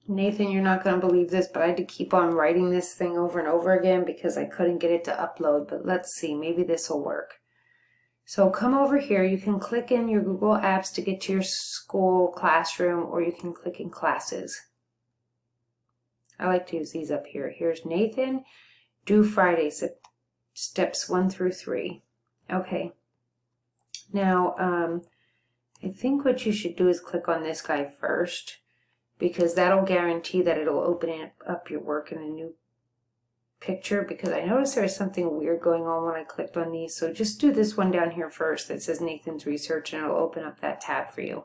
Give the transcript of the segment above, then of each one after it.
Nathan, you're not going to believe this, but I had to keep on writing this thing over and over again because I couldn't get it to upload. But let's see, maybe this will work. So come over here. You can click in your Google Apps to get to your school classroom, or you can click in classes. I like to use these up here. Here's Nathan, do Fridays, steps 1 through 3. Okay. Now, I think what you should do is click on this guy first, because that'll guarantee that it'll open up your work in a new picture, because I noticed there was something weird going on when I clicked on these. So just do this one down here first that says Nathan's Research, and it'll open up that tab for you.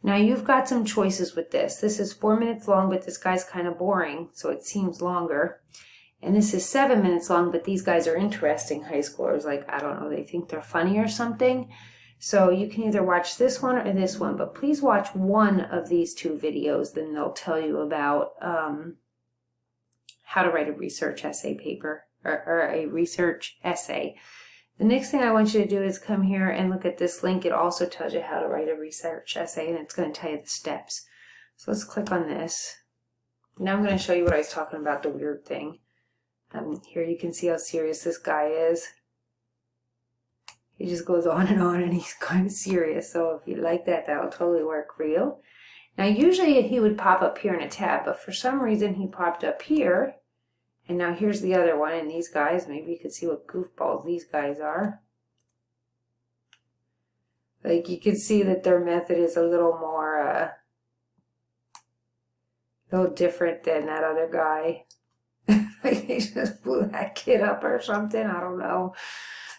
Now you've got some choices with this. This is 4 minutes long, but this guy's kind of boring, so it seems longer. And this is 7 minutes long, but these guys are interesting high schoolers. Like, I don't know, they think they're funny or something. So you can either watch this one or this one, but please watch one of these 2 videos, then they'll tell you about how to write a research essay paper, or a research essay. The next thing I want you to do is come here and look at this link. It also tells you how to write a research essay, and it's going to tell you the steps. So let's click on this. Now I'm going to show you what I was talking about, the weird thing. Here you can see how serious this guy is. He just goes on, and he's kind of serious. So if you like that, that'll totally work for you. Now, usually he would pop up here in a tab, but for some reason he popped up here. And now here's the other one. And these guys, maybe you could see what goofballs these guys are. Like, you can see that their method is a little more, a little different than that other guy. Like, they just blew that kid up or something. I don't know.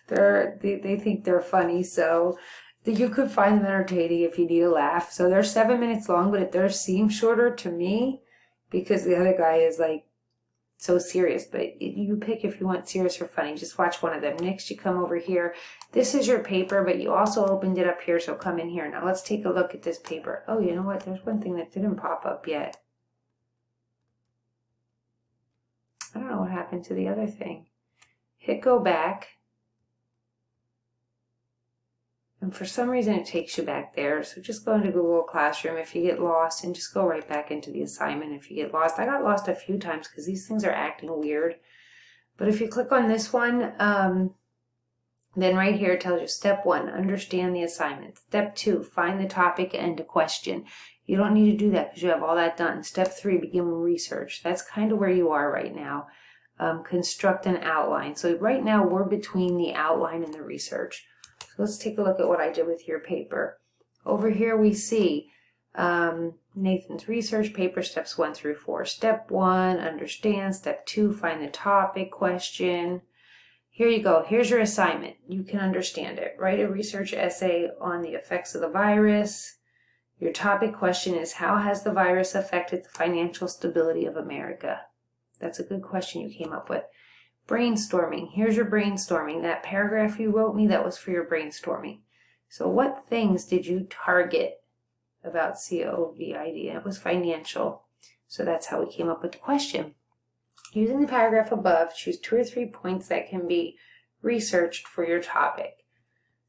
They think they're funny, so you could find them entertaining if you need a laugh. So they're 7 minutes long, but it does seem shorter to me because the other guy is like so serious. But you pick if you want serious or funny. Just watch one of them. Next, you come over here. This is your paper, but you also opened it up here, so come in here. Now let's take a look at this paper. Oh, you know what? There's one thing that didn't pop up yet. I don't know what happened to the other thing. Hit go back. And for some reason it takes you back there. So just go into Google Classroom if you get lost, and just go right back into the assignment if you get lost. I got lost a few times because these things are acting weird. But if you click on this one, then right here it tells you step 1, understand the assignment. Step 2, find the topic and a question. You don't need to do that because you have all that done. Step 3, begin research. That's kind of where you are right now. Construct an outline. So right now we're between the outline and the research. So let's take a look at what I did with your paper. Over here we see Nathan's research paper, steps 1 through 4. Step 1, understand. Step 2, find the topic, question. Here you go. Here's your assignment. You can understand it. Write a research essay on the effects of the virus. Your topic question is, how has the virus affected the financial stability of America? That's a good question you came up with. Brainstorming. Here's your brainstorming. That paragraph you wrote me, that was for your brainstorming. So what things did you target about COVID? It was financial. So that's how we came up with the question. Using the paragraph above, choose 2 or 3 points that can be researched for your topic.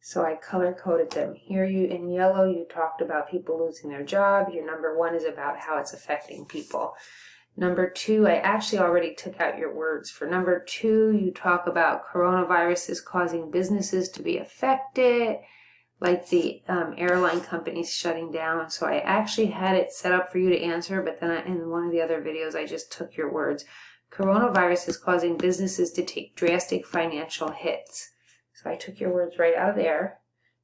So I color-coded them. Here in yellow, you talked about people losing their job. Your number 1 is about how it's affecting people. Number 2, I actually already took out your words. For number 2, you talk about coronavirus is causing businesses to be affected, like the airline companies shutting down. So I actually had it set up for you to answer, but then in one of the other videos, I just took your words. Coronavirus is causing businesses to take drastic financial hits. So I took your words right out of there.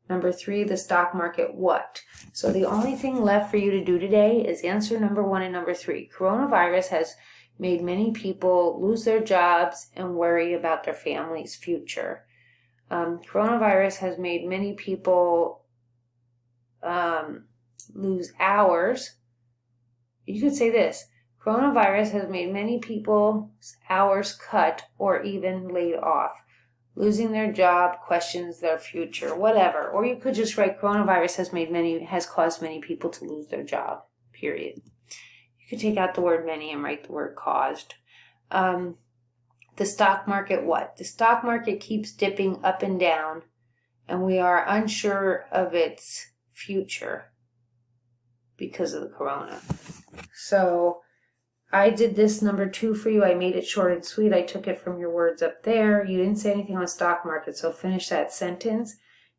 Number 3, the stock market what? So the only thing left for you to do today is answer number 1 and number 3. Coronavirus has made many people lose their jobs and worry about their family's future. Coronavirus has made many people lose hours. You could say this. Coronavirus has made many people's hours cut or even laid off. Losing their job questions their future, whatever. Or you could just write coronavirus has caused many people to lose their job, period. You could take out the word many and write the word caused. The stock market what? The stock market keeps dipping up and down, and we are unsure of its future because of the corona. So I did this number 2 for you. I made it short and sweet. I took it from your words up there. You didn't say anything on stock market, so finish that sentence.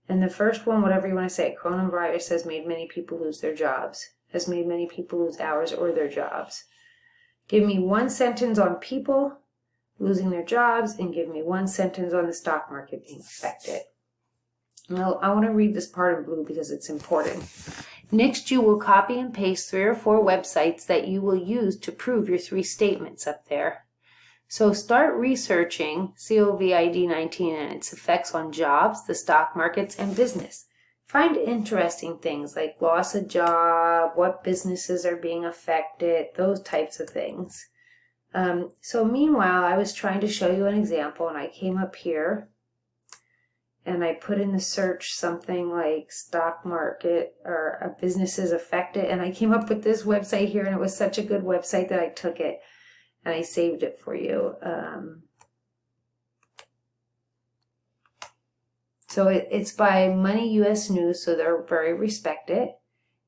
And the first one, whatever you want to say, coronavirus has made many people lose their jobs, has made many people lose hours or their jobs. Give me one sentence on people losing their jobs and give me one sentence on the stock market being affected. Now, I want to read this part in blue because it's important. Next, you will copy and paste 3 or 4 websites that you will use to prove your 3 statements up there. So start researching COVID-19 and its effects on jobs, the stock markets, and business. Find interesting things like loss of job, what businesses are being affected, those types of things. So meanwhile, I was trying to show you an example, and I came up here and I put in the search something like stock market or businesses affected, and I came up with this website here, and it was such a good website that I took it and I saved it for you. So it's by Money US News, so they're very respected,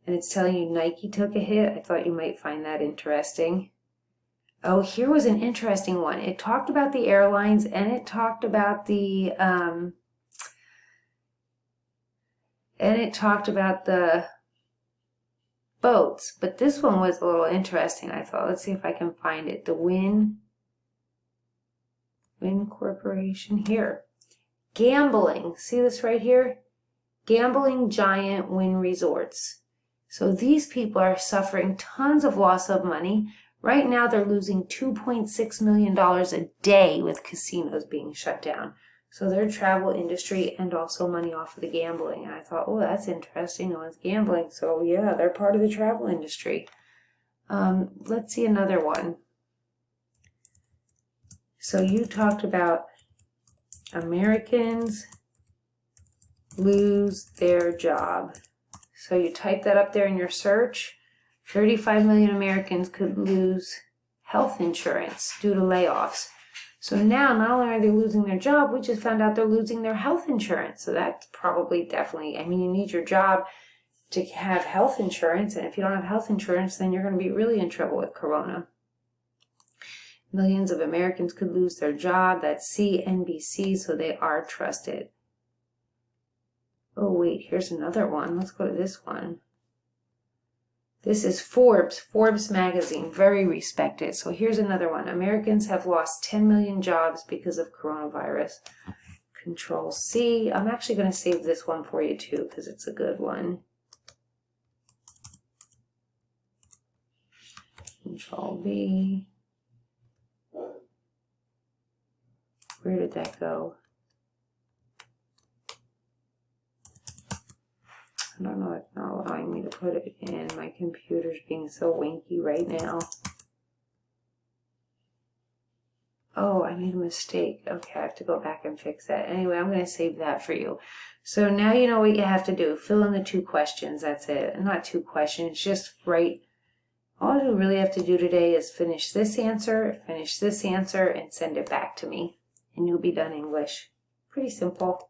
and it's telling you Nike took a hit. I thought you might find that interesting. Oh, here was an interesting one. It talked about the airlines, and it talked about the boats, but this one was a little interesting, I thought. Let's see if I can find it. The Wynn Corporation here. Gambling. See this right here? Gambling giant Wynn Resorts. So these people are suffering tons of loss of money. Right now they're losing $2.6 million a day with casinos being shut down. So their travel industry and also money off of the gambling. And I thought, oh, that's interesting. No one's gambling. So yeah, they're part of the travel industry. Let's see another one. So you talked about Americans lose their job. So you type that up there in your search. 35 million Americans could lose health insurance due to layoffs. So now, not only are they losing their job, we just found out they're losing their health insurance. So that's probably definitely, I mean, you need your job to have health insurance. And if you don't have health insurance, then you're going to be really in trouble with corona. Millions of Americans could lose their job. That's CNBC, so they are trusted. Oh, wait, here's another one. Let's go to this one. This is Forbes magazine, very respected. So here's another one. Americans have lost 10 million jobs because of coronavirus. Control C. I'm actually going to save this one for you too because it's a good one. Control V. Where did that go? I don't know, it's not allowing me to put it in. My computer's being so wanky right now. Oh, I made a mistake. Okay, I have to go back and fix that. Anyway, I'm going to save that for you. So now you know what you have to do. Fill in the 2 questions. That's it. Not 2 questions, just write. All you really have to do today is finish this answer, and send it back to me. And you'll be done English. Pretty simple.